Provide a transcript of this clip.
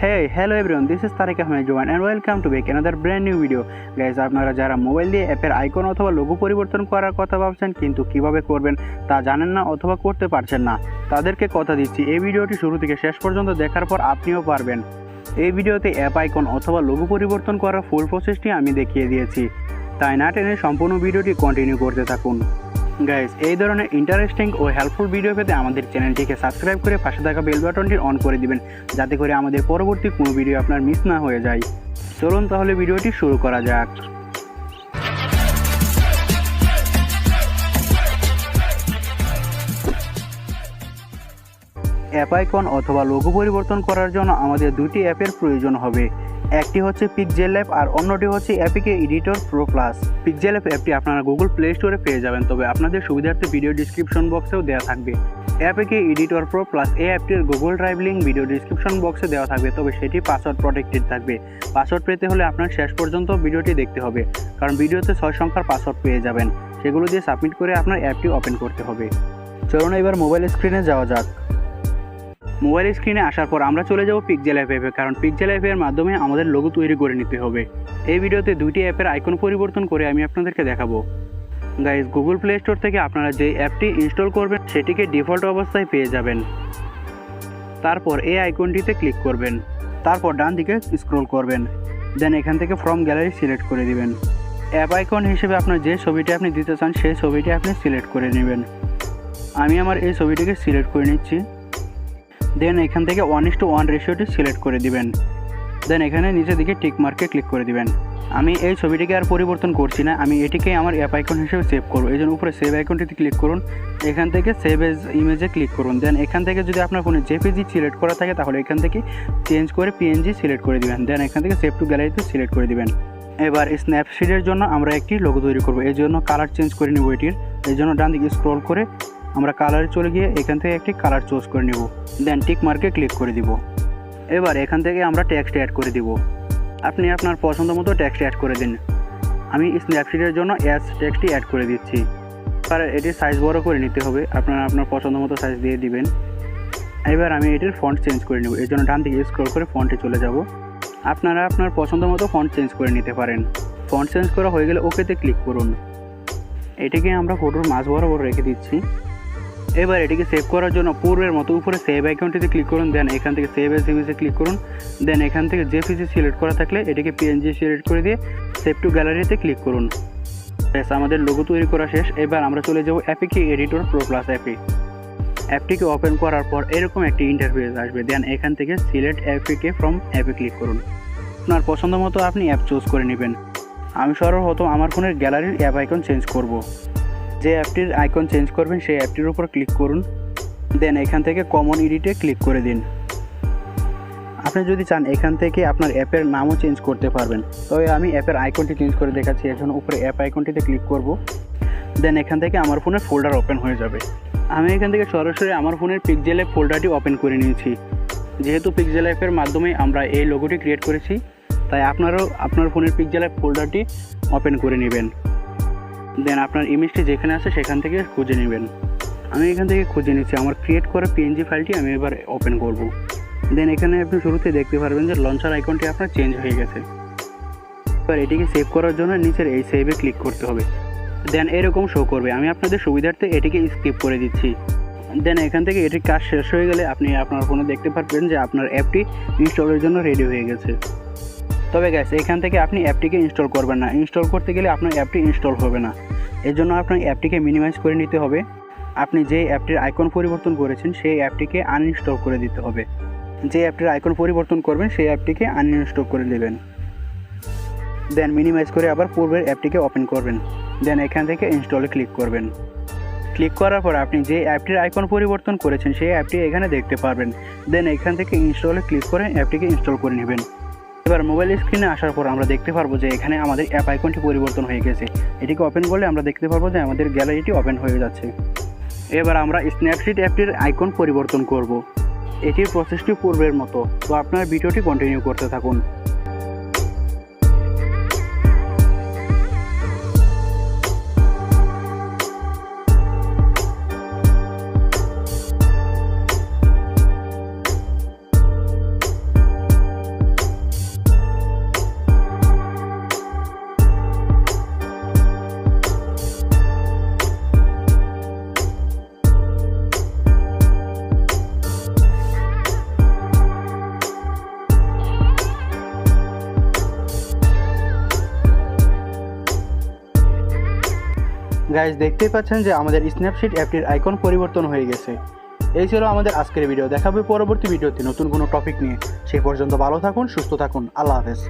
Hey, hello everyone, this is Tariq Ahmed Joan and welcome to back another brand new video. Guys, আপনারা যারা mobile দিয়ে অ্যাপের icon অথবা logo পরিবর্তন করার কথা ভাবছেন কিন্তু কিভাবে করবেন তা জানেন না অথবা করতে পারছেন না, তাদেরকে কথা দিচ্ছি এই ভিডিওটি শুরু থেকে শেষ পর্যন্ত দেখার পর আপনিও পারবেন। এই ভিডিওতে অ্যাপ আইকন অথবা লোগো পরিবর্তন করার ফুল প্রসেসটি আমি দেখিয়ে দিয়েছি, তাই না টেনে সম্পূর্ণ ভিডিওটি কন্টিনিউ করতে থাকুন। গাইস, এই ধরনের ইন্টারেস্টিং ও হেল্পফুল ভিডিও পেতে আমাদের চ্যানেলটিকে সাবস্ক্রাইব করে পাশে থাকা বেল বাটনটি অন করে দিবেন, যাতে করে আমাদের পরবর্তী কোনো ভিডিও আপনার মিস না হয়ে যায়। চলুন তাহলে ভিডিওটি শুরু করা যাক। অ্যাপ আইকন অথবা লোগো পরিবর্তন করার জন্য আমাদের দুটি অ্যাপের প্রয়োজন হবে। একটি হচ্ছে Pixellab আর অন্যটি হচ্ছে অ্যাপিকে এডিটর প্রো প্লাস। Pixellab অ্যাপটি আপনারা গুগল প্লে স্টোরে পেয়ে যাবেন, তবে আপনাদের সুবিধার্থে ভিডিও ডিসক্রিপশন বক্সেও দেওয়া থাকবে। অ্যাপিকে এডিটর প্রো প্লাস এই অ্যাপটির Google drive link video description বক্সে দেওয়া থাকবে, তবে সেটি পাসওয়ার্ড প্রটেক্টেড থাকবে। পাসওয়ার্ড পেতে হলে আপনার শেষ পর্যন্ত ভিডিওটি দেখতে হবে, কারণ ভিডিওতে 6 সংখ্যার পাসওয়ার্ড পেয়ে যাবেন, সেগুলো দিয়ে সাবমিট করে আপনার অ্যাপটি ওপেন করতে হবে। চলুন এবার মোবাইল স্ক্রিনে যাওয়া যাক। মোবাইল স্ক্রিনে আসার পর আমরা চলে যাব Pixellab অ্যাপে, কারণ Pixellab অ্যাপের মাধ্যমে আমাদের লোগো তৈরি করে নিতে হবে। এই ভিডিওতে দুইটি অ্যাপের আইকন পরিবর্তন করে আমি আপনাদেরকে দেখাবো। গাইস, গুগল প্লে স্টোর থেকে আপনারা যে অ্যাপটি ইনস্টল করবেন সেটিকে ডিফল্ট অবস্থায় পেয়ে যাবেন। তারপর এই আইকনটিতে ক্লিক করবেন, তারপর ডান দিকে স্ক্রল করবেন, দেন এখান থেকে ফ্রম গ্যালারি সিলেক্ট করে দিবেন। অ্যাপ আইকন হিসেবে আপনার যে ছবিটি আপনি দিতে চান সেই ছবিটি আপনি সিলেক্ট করে নেবেন। আমি আমার এই ছবিটিকে সিলেক্ট করে নিচ্ছি। দেন এখান থেকে 1:1 রেশিওটি সিলেক্ট করে দিবেন। দেন এখানে নিচের দিকে টিক মার্কে ক্লিক করে দিবেন। আমি এই ছবিটিকে আর পরিবর্তন করছি না, আমি এটিকে আমার অ্যাপ আইকন হিসেবে সেভ করব। এই জন্য উপরে সেভ আইকনটিতে ক্লিক করুন, এখান থেকে সেভ এজ ইমেজে ক্লিক করুন। দেন এখান থেকে যদি আপনার কোনো জেপিজি সিলেক্ট করা থাকে তাহলে এখান থেকে চেঞ্জ করে পিএনজি সিলেক্ট করে দিবেন। দেন এখান থেকে সেভ টু গ্যালারিতে সিলেক্ট করে দিবেন। এবার স্ন্যাপশিটের জন্য আমরা একটি লোগো তৈরি করব, এই জন্য কালার চেঞ্জ করে নেব এটির। এই জন্য ডান দিকে স্ক্রল করে আমরা কালারে চলে গিয়ে এখান থেকে একটি কালার চুজ করে নেব। দেন টিক মার্কে ক্লিক করে দিব। এবার এখান থেকে আমরা টেক্সট অ্যাড করে দিব। আপনি আপনার পছন্দ মতো টেক্সট অ্যাড করে দিন। আমি স্ন্যাপশিটের জন্য এস টেক্সটই অ্যাড করে দিচ্ছি। আর এটির সাইজ বড় করে নিতে হবে, আপনারা আপনার পছন্দ মতো সাইজ দিয়ে দিবেন। এবার আমি এটির ফন্ট চেঞ্জ করে নেব, এই জন্য ডান দিকে স্ক্রল করে ফন্টে চলে যাব। আপনারা আপনার পছন্দ মতো ফন্ট চেঞ্জ করে নিতে পারেন। ফন্ট চেঞ্জ করা হয়ে গেলে ওকেতে ক্লিক করুন। এটিকে আমরা ফটোর মাঝ বরাবর রেখে দিচ্ছি। এবার এটিকে সেভ করার জন্য পূর্বের মতো উপরে সেভ আইকনটিতে ক্লিক করুন। দেন এখান থেকে সেভ এজ ইমেজে ক্লিক করুন। দেন এখান থেকে জেপিজি সিলেক্ট করা থাকলে এটিকে পিএনজি সিলেক্ট করে দিয়ে সেভ টু গ্যালারিতে ক্লিক করুন। ব্যাস, আমাদের লোগো তৈরি করা শেষ। এবার আমরা চলে যাব অ্যাপিকে এডিটর প্রো প্লাস অ্যাপে। অ্যাপটিকে ওপেন করার পর এরকম একটি ইন্টারফেস আসবে। দেন এখান থেকে সিলেক্ট অ্যাপিকে ফ্রম অ্যাপে ক্লিক করুন। আপনার পছন্দ মতো আপনি অ্যাপ চুজ করে নেবেন। আমি সর্বপ্রথম আমার ফোনের গ্যালারির অ্যাপ আইকন চেঞ্জ করব। যে অ্যাপটির আইকন চেঞ্জ করবেন সেই অ্যাপটির উপর ক্লিক করুন। দেন এখান থেকে কমন এডিটে ক্লিক করে দিন। আপনি যদি চান এখান থেকে আপনার অ্যাপের নামও চেঞ্জ করতে পারবেন, তবে আমি অ্যাপের আইকনটি চেঞ্জ করে দেখাচ্ছি। এর জন্য উপরে অ্যাপ আইকনটিতে ক্লিক করব। দেন এখান থেকে আমার ফোনের ফোল্ডার ওপেন হয়ে যাবে। আমি এখান থেকে সরাসরি আমার ফোনের Pixellab ফোল্ডারটি ওপেন করে নিয়েছি। যেহেতু Pixellab এর মাধ্যমে আমরা এই লোগোটি ক্রিয়েট করেছি, তাই আপনারাও আপনার ফোনের Pixellab ফোল্ডারটি ওপেন করে নেবেন। দেন আপনার ইমেজটি যেখানে আছে সেখান থেকে খুঁজে নেবেন। আমি এখান থেকে খুঁজে নিচ্ছি আমার ক্রিয়েট করা পিএনজি ফাইলটি আমি এবার ওপেন করব। দেন এখানে আপনি শুরুতে দেখতে পারবেন যে লঞ্চার আইকনটি আপনার চেঞ্জ হয়ে গেছে। এবার এটিকে সেভ করার জন্য নিচের এই সেভে ক্লিক করতে হবে। দেন এরকম শো করবে। আমি আপনাদের সুবিধার্থে এটিকে স্কিপ করে দিচ্ছি। দেন এখান থেকে এটির কাজ শেষ হয়ে গেলে আপনি আপনার ফোনে দেখতে পারবেন যে আপনার অ্যাপটি ইনস্টলের জন্য রেডি হয়ে গেছে। তবে গাইস, এখান থেকে আপনি অ্যাপটিকে ইনস্টল করবেন না। ইনস্টল করতে গেলে আপনার অ্যাপটি ইনস্টল হবে না। এর জন্য আপনার অ্যাপটিকে মিনিমাইজ করে নিতে হবে। আপনি যে অ্যাপটির আইকন পরিবর্তন করেছেন সেই অ্যাপটিকে আনইনস্টল করে দিতে হবে। যে অ্যাপটির আইকন পরিবর্তন করবেন সেই অ্যাপটিকে আনইনস্টল করে দেবেন। দেন মিনিমাইজ করে আবার পূর্বের অ্যাপটিকে ওপেন করবেন। দেন এখান থেকে ইনস্টলে ক্লিক করবেন। ক্লিক করার পর আপনি যে অ্যাপটির আইকন পরিবর্তন করেছেন সেই অ্যাপটি এখানে দেখতে পারবেন। দেন এখান থেকে ইনস্টলে ক্লিক করে অ্যাপটিকে ইনস্টল করে নেবেন। এবার মোবাইল স্ক্রিনে আসার পর আমরা দেখতে পারবো যে এখানে আমাদের অ্যাপ আইকনটি পরিবর্তন হয়ে গেছে। এটিকে ওপেন করলে আমরা দেখতে পারবো যে আমাদের গ্যালারিটি ওপেন হয়ে যাচ্ছে। এবার আমরা স্ন্যাপশিট অ্যাপটির আইকন পরিবর্তন করব। এটির প্রসেসটি পূর্বের মতো, তো আপনার ভিডিওটি কন্টিনিউ করতে থাকুন। গাইজ দেখতেই পাচ্ছেন যে আমাদের স্ন্যাপশিট অ্যাপটির আইকন পরিবর্তন হয়ে গেছে। এই ছিল আমাদের আজকের ভিডিও। দেখা হবে পরবর্তী ভিডিওতে নতুন কোনো টপিক নিয়ে। সেই পর্যন্ত ভালো থাকুন, সুস্থ থাকুন। আল্লাহ হাফেজ।